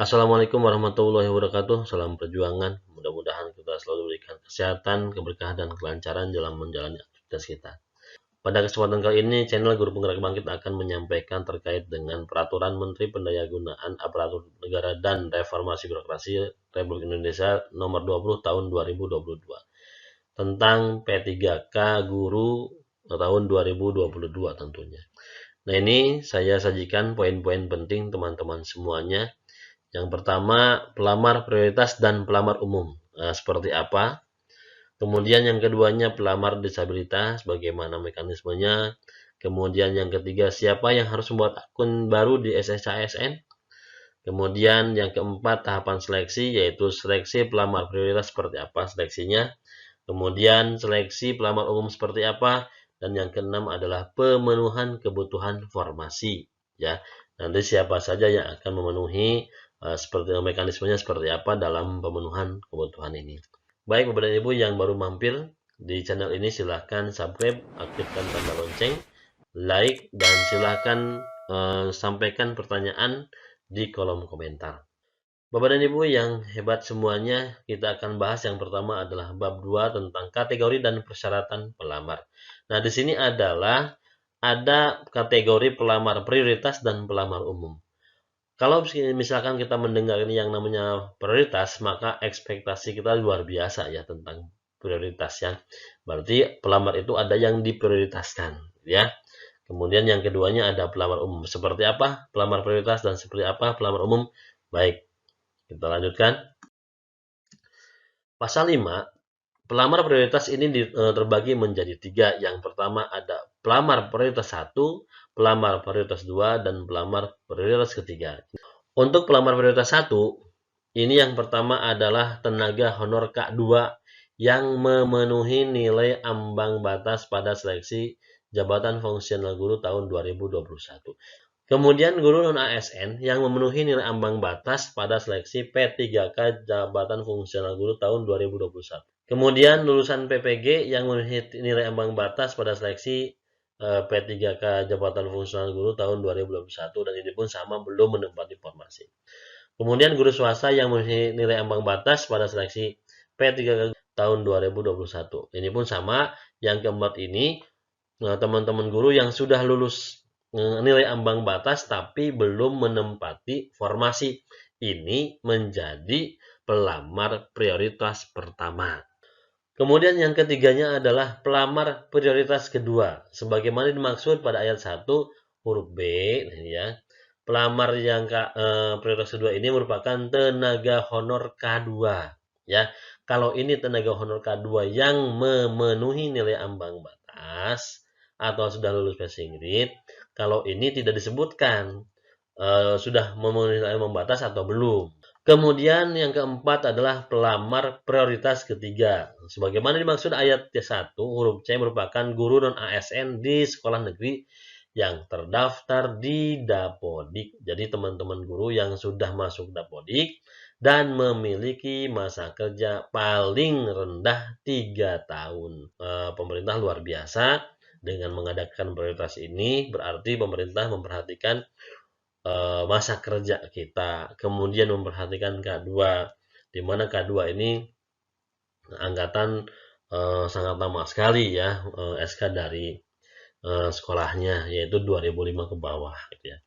Assalamualaikum warahmatullahi wabarakatuh. Salam perjuangan. Mudah-mudahan kita selalu diberikan kesehatan, keberkahan, dan kelancaran dalam menjalani aktivitas kita. Pada kesempatan kali ini, channel Guru Penggerak Bangkit akan menyampaikan terkait dengan Peraturan Menteri Pendayagunaan Aparatur Negara dan Reformasi Birokrasi Republik Indonesia Nomor 20 Tahun 2022 tentang P3K Guru tahun 2022 tentunya. Nah, ini saya sajikan poin-poin penting teman-teman semuanya. Yang pertama, pelamar prioritas dan pelamar umum. Seperti apa? Kemudian yang keduanya, pelamar disabilitas, bagaimana mekanismenya. Kemudian yang ketiga, siapa yang harus membuat akun baru di SSCSN. Kemudian yang keempat, tahapan seleksi, yaitu seleksi pelamar prioritas seperti apa seleksinya. Kemudian seleksi pelamar umum seperti apa. Dan yang keenam adalah pemenuhan kebutuhan formasi. Ya, nanti siapa saja yang akan memenuhi seperti mekanismenya seperti apa dalam pemenuhan kebutuhan ini. Baik Bapak dan Ibu yang baru mampir di channel ini, silahkan subscribe, aktifkan tanda lonceng, like, dan silahkan sampaikan pertanyaan di kolom komentar. Bapak dan Ibu yang hebat semuanya, kita akan bahas yang pertama adalah bab 2 tentang kategori dan persyaratan pelamar. Nah, di sini ada kategori pelamar prioritas dan pelamar umum. Kalau misalkan kita mendengar ini yang namanya prioritas, maka ekspektasi kita luar biasa ya tentang prioritas ya. Berarti pelamar itu ada yang diprioritaskan ya. Kemudian yang keduanya ada pelamar umum. Seperti apa pelamar prioritas dan seperti apa pelamar umum? Baik, kita lanjutkan. Pasal 5, pelamar prioritas ini terbagi menjadi 3. Yang pertama ada pelamar prioritas 1, pelamar prioritas 2, dan pelamar prioritas ketiga. Untuk pelamar prioritas 1, ini yang pertama adalah tenaga honor K2 yang memenuhi nilai ambang batas pada seleksi jabatan fungsional guru tahun 2021. Kemudian guru non-ASN yang memenuhi nilai ambang batas pada seleksi P3K jabatan fungsional guru tahun 2021. Kemudian lulusan PPG yang memenuhi nilai ambang batas pada seleksi P3K jabatan fungsional guru tahun 2021, dan ini pun sama belum menempati formasi. Kemudian guru swasta yang memenuhi nilai ambang batas pada seleksi P3K tahun 2021. Ini pun sama. Yang keempat ini teman-teman guru yang sudah lulus nilai ambang batas tapi belum menempati formasi. Ini menjadi pelamar prioritas pertama. Kemudian yang ketiganya adalah pelamar prioritas kedua. Sebagaimana dimaksud pada ayat 1 huruf B ya. Pelamar yang prioritas kedua ini merupakan tenaga honor K2 ya. Kalau ini tenaga honor K2 yang memenuhi nilai ambang batas atau sudah lulus passing grade, kalau ini tidak disebutkan sudah memenuhi nilai ambang batas atau belum. Kemudian yang keempat adalah pelamar prioritas ketiga. Sebagaimana dimaksud ayat 1 huruf C merupakan guru non-ASN di sekolah negeri yang terdaftar di Dapodik. Jadi teman-teman guru yang sudah masuk Dapodik dan memiliki masa kerja paling rendah 3 tahun. Pemerintah luar biasa dengan mengadakan prioritas ini, berarti pemerintah memperhatikan masa kerja kita, kemudian memperhatikan K2, di mana K2 ini angkatan sangat lama sekali ya, SK dari sekolahnya, yaitu 2005 ke bawah gitu ya.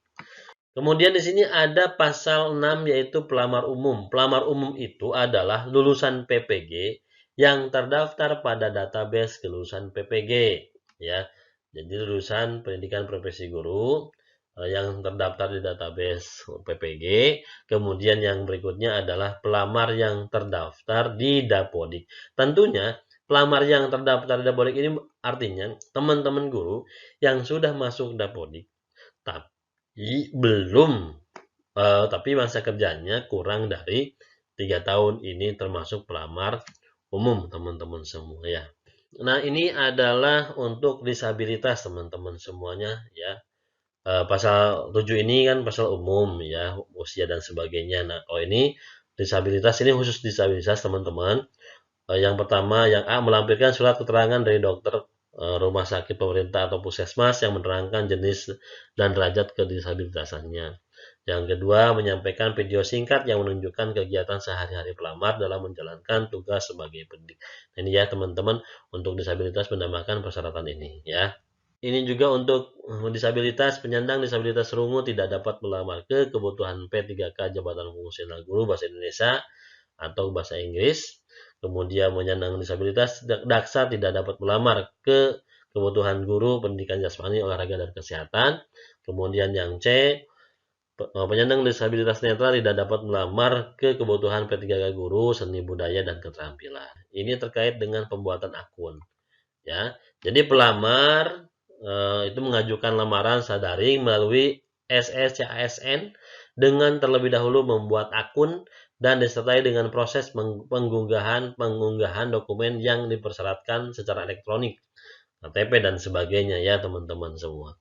Kemudian di sini ada pasal 6 yaitu pelamar umum. Pelamar umum itu adalah lulusan PPG yang terdaftar pada database kelulusan PPG ya. Jadi lulusan pendidikan profesi guru yang terdaftar di database PPG. Kemudian yang berikutnya adalah pelamar yang terdaftar di Dapodik. Tentunya pelamar yang terdaftar di Dapodik ini artinya teman-teman guru yang sudah masuk Dapodik tapi masa kerjanya kurang dari 3 tahun, ini termasuk pelamar umum teman-teman semua ya. Nah, ini adalah untuk disabilitas teman-teman semuanya ya. Pasal 7 ini kan pasal umum ya, usia dan sebagainya. Nah, kalau ini disabilitas, ini khusus disabilitas teman-teman. Yang pertama, yang A, melampirkan surat keterangan dari dokter rumah sakit pemerintah atau puskesmas yang menerangkan jenis dan derajat kedisabilitasannya. Yang kedua, menyampaikan video singkat yang menunjukkan kegiatan sehari-hari pelamar dalam menjalankan tugas sebagai pendidik. Nah, ini ya teman-teman, untuk disabilitas menambahkan persyaratan ini ya. Ini juga untuk disabilitas, penyandang disabilitas rungu tidak dapat melamar ke kebutuhan P3K Jabatan Fungsional Guru Bahasa Indonesia atau Bahasa Inggris. Kemudian penyandang disabilitas daksa tidak dapat melamar ke kebutuhan guru pendidikan jasmani, olahraga, dan kesehatan. Kemudian yang C, penyandang disabilitas netra tidak dapat melamar ke kebutuhan P3K guru, seni budaya, dan keterampilan. Ini terkait dengan pembuatan akun. Ya, jadi pelamar itu mengajukan lamaran secara daring melalui SSCASN dengan terlebih dahulu membuat akun dan disertai dengan proses pengunggahan dokumen yang dipersyaratkan secara elektronik, KTP dan sebagainya ya teman-teman semua.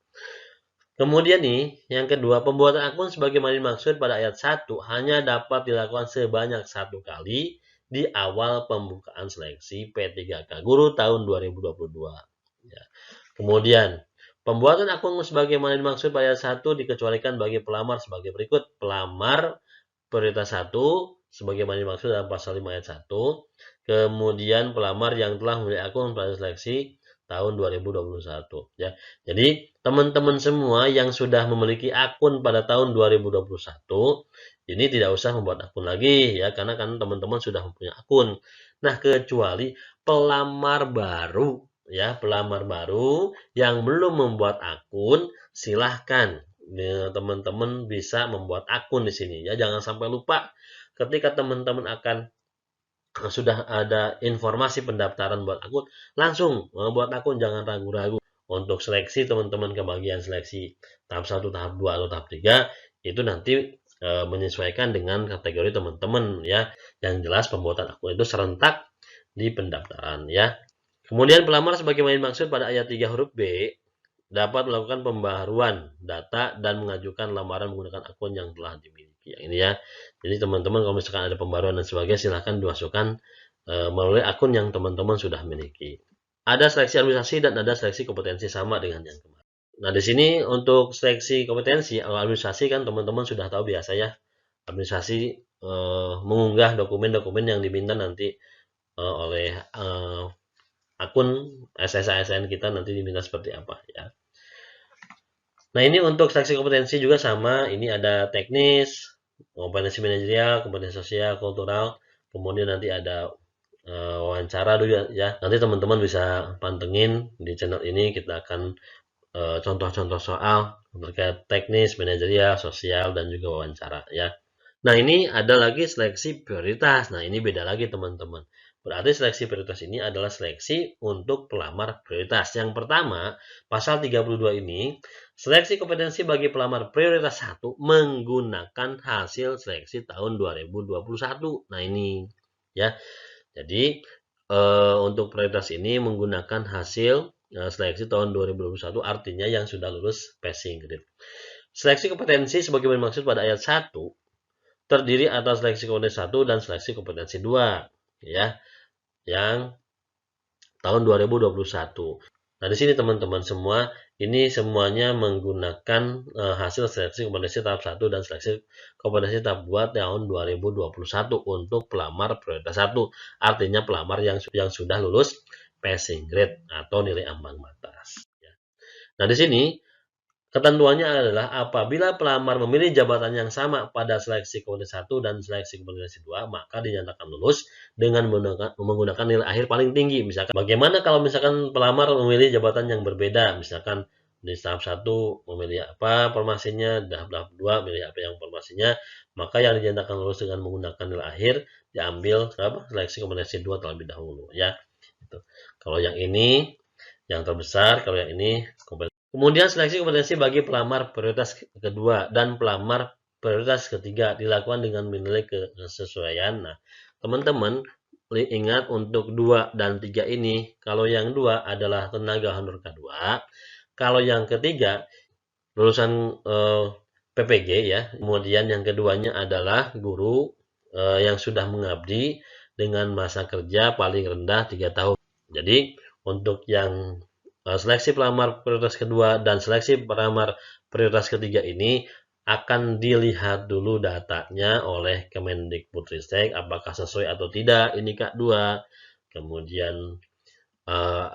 Kemudian nih, yang kedua, pembuatan akun sebagaimana dimaksud pada ayat 1 hanya dapat dilakukan sebanyak 1 kali di awal pembukaan seleksi P3K Guru tahun 2022. Ya. Kemudian, pembuatan akun sebagaimana dimaksud pada ayat 1 dikecualikan bagi pelamar sebagai berikut. Pelamar prioritas 1 sebagaimana dimaksud dalam pasal 5 ayat 1. Kemudian pelamar yang telah memiliki akun pada seleksi tahun 2021 ya. Jadi teman-teman semua yang sudah memiliki akun pada tahun 2021 ini tidak usah membuat akun lagi ya, karena kan teman-teman sudah mempunyai akun. Nah, kecuali pelamar baru ya, pelamar baru yang belum membuat akun, silahkan teman-teman bisa membuat akun di sini ya. Jangan sampai lupa ketika teman-teman akan sudah ada informasi pendaftaran buat akun, langsung buat akun, jangan ragu-ragu. Untuk seleksi teman-teman ke bagian seleksi tahap 1, tahap 2 atau tahap 3 itu nanti menyesuaikan dengan kategori teman-teman ya. Yang jelas pembuatan akun itu serentak di pendaftaran ya. Kemudian pelamar sebagaimana dimaksud pada ayat 3 huruf B dapat melakukan pembaharuan data dan mengajukan lamaran menggunakan akun yang telah dimiliki. Yang ini ya. Jadi teman-teman kalau misalkan ada pembaruan dan sebagainya, silahkan dimasukkan melalui akun yang teman-teman sudah miliki. Ada seleksi administrasi dan ada seleksi kompetensi sama dengan yang kemarin. Nah, di sini untuk seleksi kompetensi atau administrasi kan teman-teman sudah tahu biasa ya. Administrasi mengunggah dokumen-dokumen yang diminta nanti oleh akun SSASN kita nanti diminta seperti apa ya. Nah, ini untuk seleksi kompetensi juga sama. Ini ada teknis, kompetensi manajerial, kompetensi sosial, kultural. Kemudian nanti ada wawancara dulu ya. Nanti teman-teman bisa pantengin di channel ini. Kita akan contoh-contoh soal terkait teknis, manajerial, sosial, dan juga wawancara ya. Nah, ini ada lagi seleksi prioritas. Nah, ini beda lagi teman-teman. Berarti seleksi prioritas ini adalah seleksi untuk pelamar prioritas. Yang pertama, pasal 32 ini, seleksi kompetensi bagi pelamar prioritas 1 menggunakan hasil seleksi tahun 2021. Nah, ini ya. Jadi, untuk prioritas ini menggunakan hasil seleksi tahun 2021, artinya yang sudah lulus passing grade. Seleksi kompetensi sebagaimana dimaksud pada ayat 1 terdiri atas seleksi kompetensi 1 dan seleksi kompetensi 2 ya, yang tahun 2021. Nah, di sini teman-teman semua ini semuanya menggunakan hasil seleksi kompetensi tahap 1 dan seleksi kompetensi tahap 2 tahun 2021 untuk pelamar prioritas 1. Artinya pelamar yang sudah lulus passing grade atau nilai ambang batas ya. Nah, di sini ketentuannya adalah apabila pelamar memilih jabatan yang sama pada seleksi kompetensi 1 dan seleksi kompetensi 2, maka dinyatakan lulus dengan menggunakan nilai akhir paling tinggi. Misalkan, bagaimana kalau misalkan pelamar memilih jabatan yang berbeda? Misalkan di tahap 1 memilih apa formasinya, tahap 2 memilih apa yang formasinya, maka yang dinyatakan lulus dengan menggunakan nilai akhir diambil seleksi kompetensi 2 terlebih dahulu ya. Gitu. Kalau yang ini yang terbesar, kalau yang ini kompetensi. Kemudian seleksi kompetensi bagi pelamar prioritas kedua dan pelamar prioritas ketiga dilakukan dengan menilai kesesuaian. Nah, teman-teman ingat untuk 2 dan 3 ini, kalau yang 2 adalah tenaga honor K2, kalau yang ketiga lulusan PPG ya, kemudian yang keduanya adalah guru yang sudah mengabdi dengan masa kerja paling rendah 3 tahun. Jadi, untuk yang seleksi pelamar prioritas kedua dan seleksi pelamar prioritas ketiga ini akan dilihat dulu datanya oleh Kemendikbudristek apakah sesuai atau tidak, ini Kak 2. Kemudian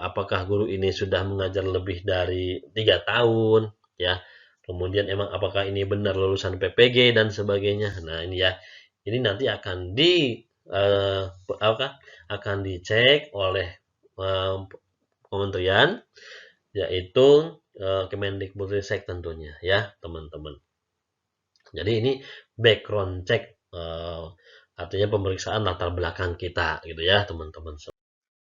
apakah guru ini sudah mengajar lebih dari 3 tahun, ya. Kemudian emang apakah ini benar lulusan PPG dan sebagainya. Nah, ini ya. Ini nanti akan akan dicek oleh kementerian, yaitu Kemendikbudristek tentunya ya, teman-teman. Jadi ini background check, artinya pemeriksaan latar belakang kita gitu ya, teman-teman.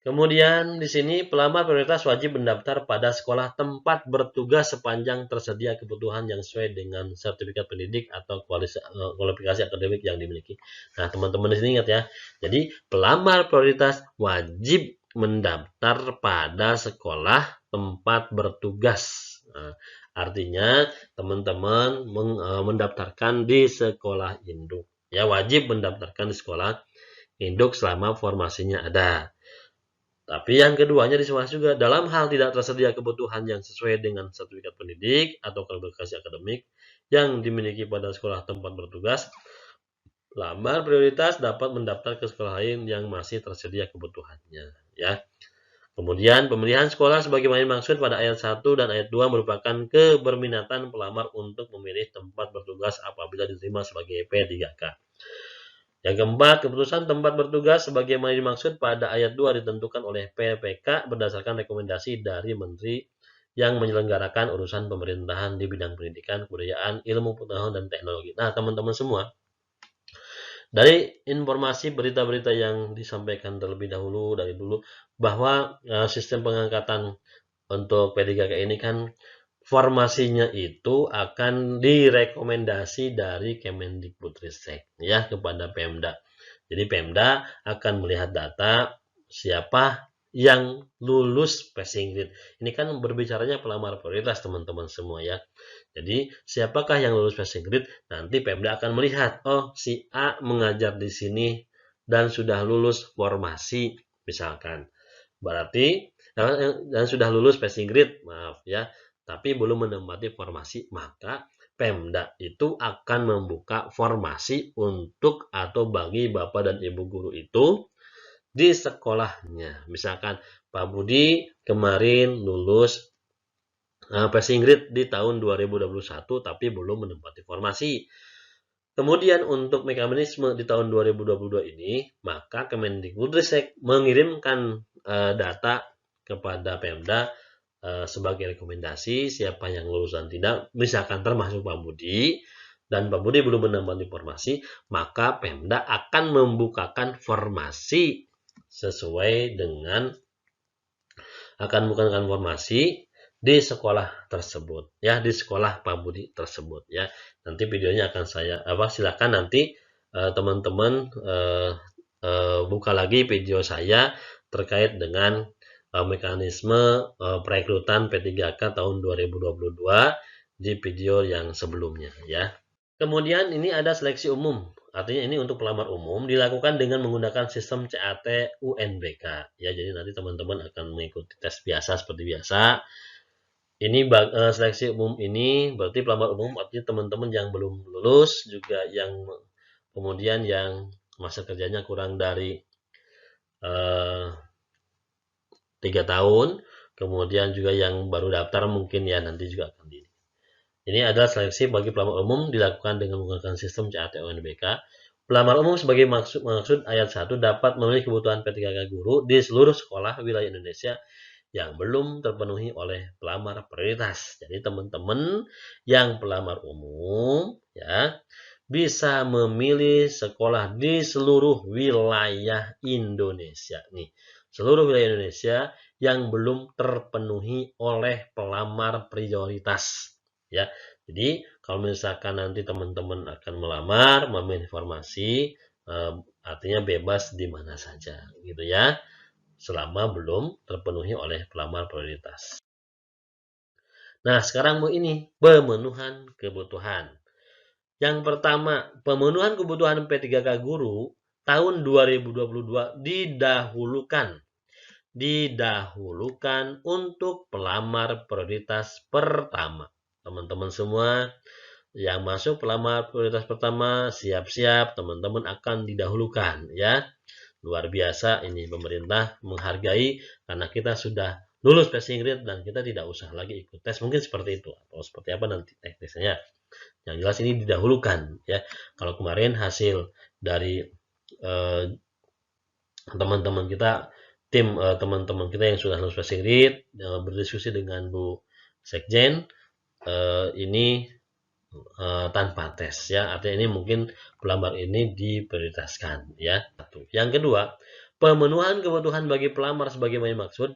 Kemudian di sini pelamar prioritas wajib mendaftar pada sekolah tempat bertugas sepanjang tersedia kebutuhan yang sesuai dengan sertifikat pendidik atau kualifikasi akademik yang dimiliki. Nah, teman-teman di sini ingat ya. Jadi, pelamar prioritas wajib mendaftar pada sekolah tempat bertugas. Nah, artinya teman-teman mendaftarkan di sekolah induk. Ya, wajib mendaftarkan di sekolah induk selama formasinya ada. Tapi yang keduanya disuas juga, dalam hal tidak tersedia kebutuhan yang sesuai dengan sertifikat pendidik atau kualifikasi akademik yang dimiliki pada sekolah tempat bertugas, pelamar prioritas dapat mendaftar ke sekolah lain yang masih tersedia kebutuhannya. Ya. Kemudian pemilihan sekolah sebagaimana dimaksud pada ayat 1 dan ayat 2 merupakan keberminatan pelamar untuk memilih tempat bertugas apabila diterima sebagai P3K. Yang keempat, keputusan tempat bertugas sebagaimana dimaksud pada ayat 2 ditentukan oleh PPK berdasarkan rekomendasi dari Menteri yang menyelenggarakan urusan pemerintahan di bidang pendidikan, kebudayaan, ilmu pengetahuan, dan teknologi. Nah, teman-teman semua, dari informasi berita-berita yang disampaikan terlebih dahulu dari dulu, bahwa sistem pengangkatan untuk P3K ini kan formasinya itu akan direkomendasi dari Kemendikbudristek ya kepada Pemda. Jadi Pemda akan melihat data siapa yang lulus passing grade. Ini kan berbicaranya pelamar prioritas teman-teman semua ya. Jadi siapakah yang lulus passing grade? Nanti Pemda akan melihat, oh si A mengajar di sini dan sudah lulus formasi misalkan. Berarti dan sudah lulus passing grade, maaf ya, tapi belum menempati formasi, maka Pemda itu akan membuka formasi untuk atau bagi Bapak dan Ibu guru itu di sekolahnya. Misalkan Pak Budi kemarin lulus passing grade di tahun 2021 tapi belum menempati formasi. Kemudian untuk mekanisme di tahun 2022 ini, maka Kemendikbudristek mengirimkan data kepada Pemda sebagai rekomendasi siapa yang lulus dan tidak, misalkan termasuk Pak Budi, dan Pak Budi belum menambah informasi, maka Pemda akan membukakan formasi sesuai dengan akan membukakan formasi di sekolah tersebut ya, di sekolah Pak Budi tersebut ya. Nanti videonya akan saya silakan nanti teman-teman buka lagi video saya terkait dengan mekanisme perekrutan P3K tahun 2022 di video yang sebelumnya ya. Kemudian ini ada seleksi umum. Artinya ini untuk pelamar umum dilakukan dengan menggunakan sistem CAT UNBK. Ya, jadi nanti teman-teman akan mengikuti tes biasa seperti biasa. Ini seleksi umum ini berarti pelamar umum artinya teman-teman yang belum lulus juga yang kemudian yang masa kerjanya kurang dari 3 tahun, kemudian juga yang baru daftar mungkin ya nanti juga akan di. Ini adalah seleksi bagi pelamar umum dilakukan dengan menggunakan sistem CAT UNBK. Pelamar umum sebagai maksud ayat 1 dapat memenuhi kebutuhan P3K guru di seluruh sekolah wilayah Indonesia yang belum terpenuhi oleh pelamar prioritas. Jadi teman-teman yang pelamar umum ya bisa memilih sekolah di seluruh wilayah Indonesia nih. Seluruh wilayah Indonesia yang belum terpenuhi oleh pelamar prioritas ya. Jadi kalau misalkan nanti teman-teman akan melamar, memilih informasi artinya bebas di mana saja gitu ya, selama belum terpenuhi oleh pelamar prioritas. Nah, sekarang ini pemenuhan kebutuhan. Yang pertama, pemenuhan kebutuhan P3K guru tahun 2022 didahulukan untuk pelamar prioritas pertama. Teman-teman semua, Yang masuk pelamar prioritas pertama, siap-siap teman-teman akan didahulukan ya. Luar biasa ini pemerintah menghargai karena kita sudah lulus passing grade dan kita tidak usah lagi ikut tes. Mungkin seperti itu atau seperti apa nanti teknisnya. Yang jelas ini didahulukan ya. Kalau kemarin hasil dari teman-teman kita, tim teman-teman kita yang sudah lulus passing grade berdiskusi dengan Bu Sekjen, ini tanpa tes ya, artinya ini mungkin pelamar ini diprioritaskan ya. Yang kedua, pemenuhan kebutuhan bagi pelamar sebagaimana maksud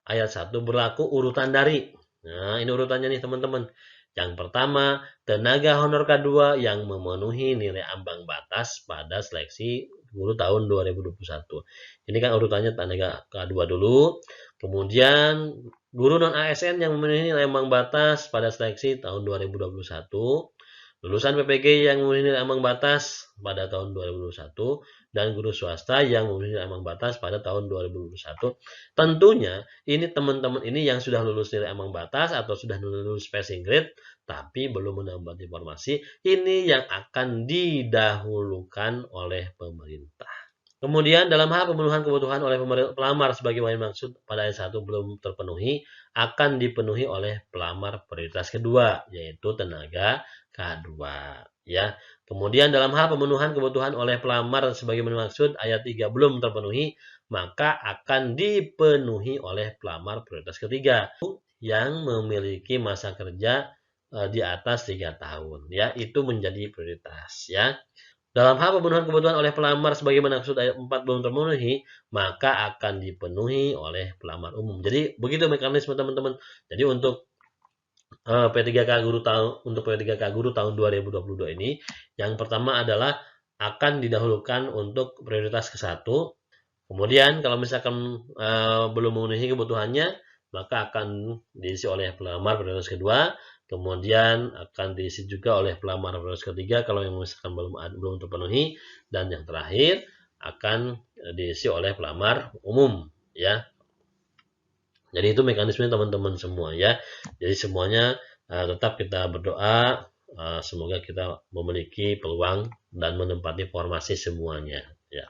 ayat 1 berlaku urutan dari. Nah, ini urutannya nih teman-teman. Yang pertama, tenaga honor K2 yang memenuhi nilai ambang batas pada seleksi guru tahun 2021. Ini kan urutannya tenaga K2 dulu. Kemudian guru non ASN yang memenuhi nilai ambang batas pada seleksi tahun 2021. Lulusan PPG yang memenuhi nilai ambang batas pada tahun 2021 dan guru swasta yang memenuhi nilai ambang batas pada tahun 2021. Tentunya ini teman-teman ini yang sudah lulus nilai ambang batas atau sudah lulus passing grade tapi belum menambah informasi, ini yang akan didahulukan oleh pemerintah. Kemudian dalam hal pemenuhan kebutuhan oleh pelamar sebagaimana maksud pada ayat 1 belum terpenuhi, akan dipenuhi oleh pelamar prioritas kedua, yaitu tenaga K2 ya. Kemudian dalam hal pemenuhan kebutuhan oleh pelamar sebagaimana maksud ayat 3 belum terpenuhi, maka akan dipenuhi oleh pelamar prioritas ketiga yang memiliki masa kerja di atas 3 tahun ya, itu menjadi prioritas ya. Dalam hal pemenuhan kebutuhan oleh pelamar sebagaimana maksud ayat 4 belum terpenuhi, maka akan dipenuhi oleh pelamar umum. Jadi begitu mekanisme teman-teman. Jadi untuk P3K guru tahun 2022 ini, yang pertama adalah akan didahulukan untuk prioritas ke-1. Kemudian kalau misalkan belum memenuhi kebutuhannya, maka akan diisi oleh pelamar prioritas kedua. Kemudian akan diisi juga oleh pelamar prioritas ketiga kalau yang misalkan belum terpenuhi, dan yang terakhir akan diisi oleh pelamar umum ya. Jadi itu mekanisme teman-teman semua ya. Jadi semuanya tetap kita berdoa semoga kita memiliki peluang dan menempati formasi semuanya ya.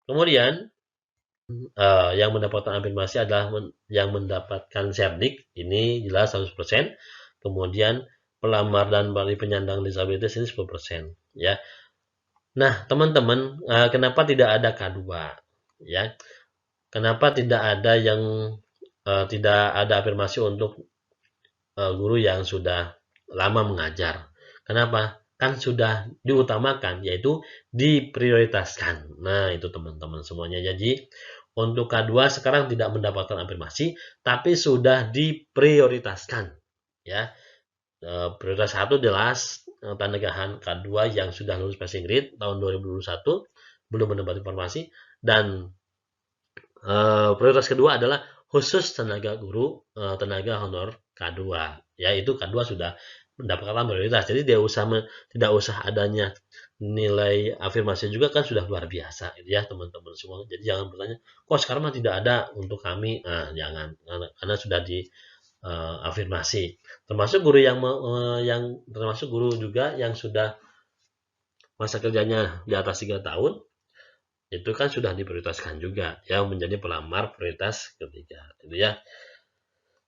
Kemudian yang mendapatkan afirmasi adalah yang mendapatkan serdik, ini jelas 100%. Kemudian pelamar dan bagi penyandang disabilitas ini 10% ya. Nah, teman-teman, kenapa tidak ada K2 ya? Kenapa tidak ada yang tidak ada afirmasi untuk guru yang sudah lama mengajar? Kenapa? Kan sudah diutamakan, yaitu diprioritaskan. Nah, itu teman-teman semuanya. Jadi, untuk K2 sekarang tidak mendapatkan afirmasi, tapi sudah diprioritaskan. Ya, prioritas 1 jelas tenaga K2 yang sudah lulus passing grade tahun 2021 belum mendapat informasi, dan prioritas kedua adalah khusus tenaga guru tenaga honor K2. Ya, itu K2 sudah mendapatkan prioritas. Jadi tidak usah adanya nilai afirmasi juga kan sudah luar biasa gitu ya teman-teman semua. Jadi jangan bertanya, kok sekarang mah tidak ada untuk kami. Nah, jangan karena sudah di afirmasi. Termasuk guru termasuk guru juga yang sudah masa kerjanya di atas 3 tahun, itu kan sudah diprioritaskan juga yang menjadi pelamar prioritas ketiga gitu ya.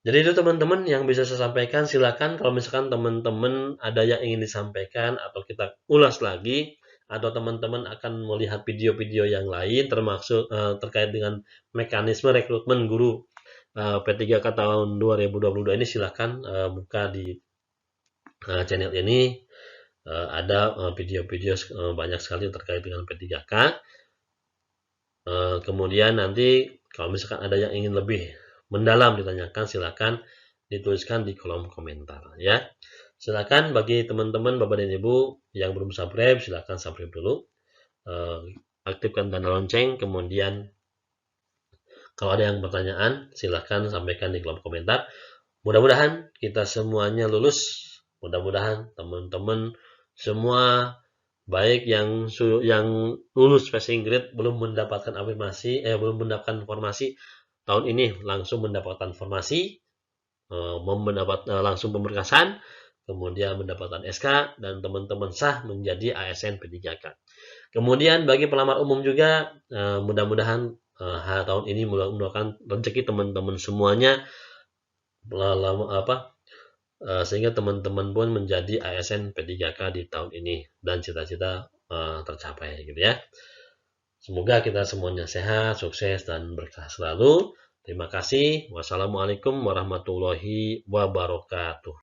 Jadi itu teman-teman yang bisa saya sampaikan. Silakan kalau misalkan teman-teman ada yang ingin disampaikan atau kita ulas lagi, atau teman-teman akan melihat video-video yang lain termasuk terkait dengan mekanisme rekrutmen guru P3K tahun 2022 ini, silakan buka di channel ini. Ada video-video banyak sekali terkait dengan P3K. Kemudian nanti kalau misalkan ada yang ingin lebih mendalam ditanyakan, silakan dituliskan di kolom komentar ya. Silakan bagi teman-teman Bapak dan Ibu yang belum subscribe, silakan subscribe dulu, aktifkan tanda lonceng. Kemudian kalau ada yang pertanyaan, silakan sampaikan di kolom komentar. Mudah-mudahan kita semuanya lulus, mudah-mudahan teman-teman semua baik yang lulus passing grade belum mendapatkan afirmasi, belum mendapatkan informasi, tahun ini langsung mendapatkan informasi, langsung pemberkasan, kemudian mendapatkan SK, dan teman-teman sah menjadi ASN P3K. Kemudian bagi pelamar umum juga, mudah-mudahan tahun ini mudah-mudahan rezeki teman-teman semuanya sehingga teman-teman pun menjadi ASN P3K di tahun ini dan cita-cita tercapai gitu ya. Semoga kita semuanya sehat, sukses, dan berkah selalu. Terima kasih. Wassalamualaikum warahmatullahi wabarakatuh.